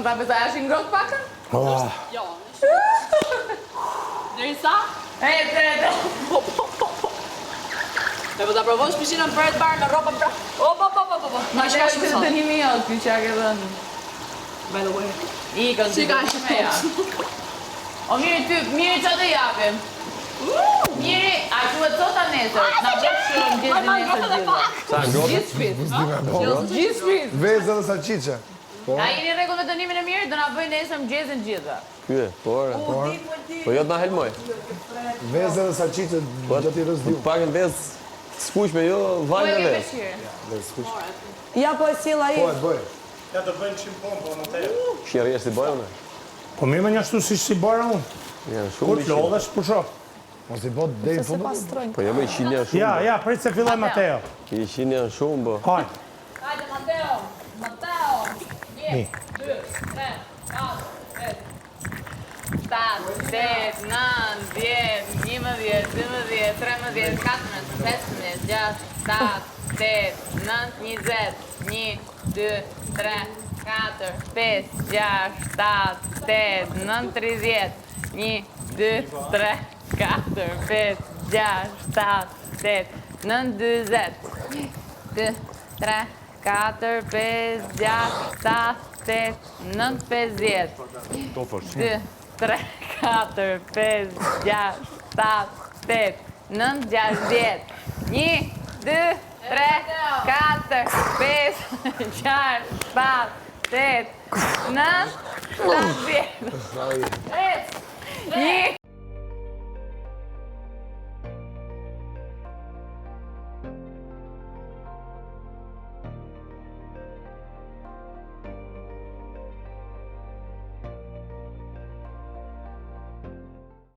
mund ta besoj, është i ngrohtë pakën? Jo, në shumë. Deri sa? Tre. Dhe po ta provosh pishinën për e të barë me roba pra. Ma shka shumë të dënimi jotë, ky që a ke dhënë. By the way. I kanë Si ka shumë ja. O mirë që të japim. Miri, a që e cota nesër? Na bësh shumë gjithë nesër gjithë. Sa ngrohtë? Gjithë shpit. Gjithë shpit. Vezë dhe salqiqe. A jeni rregull me dënimin e mirë, do na bëj nesër mëngjesin gjithë. Ky e, por. Po jo të na helmoj. Vezë dhe salqiqe do t'i rëzdiu. Pakën vezë skuqme, jo vaj me vezë. Ja po e silla i. Po, e bëj. Ja të bëjnë qimë pompë, në tejë. Shjerë si bëjë unë. Po mirë me një ashtu si bara unë. Janë Kur shumë të lodhesh, për shoh. Mos i bot deri në fund. Po jo me 100 janë shumë. Ja, prit se filloj Mateo. 100 janë shumë, po. Hajde. Hajde, Mateo. 1, 2, 3, 4, 5. 7, 8, 9, 10, 11, 12, 13, 14, 15, 16, 17, 8, 9, 20, 1, 2, 3, 4, 5, 6, 7, 8, 9, 30, 1, 2, 3, 4, 5, 6, 7, 8, 9, 20, 2, 3, 4, 5, 6, 7, 8, 9, 50, 2, 3, 4, 5, 6, 7, 8, 9, 60, 1, 2, 3, 4, 5, 6, 7, 8, 9, 10, 1,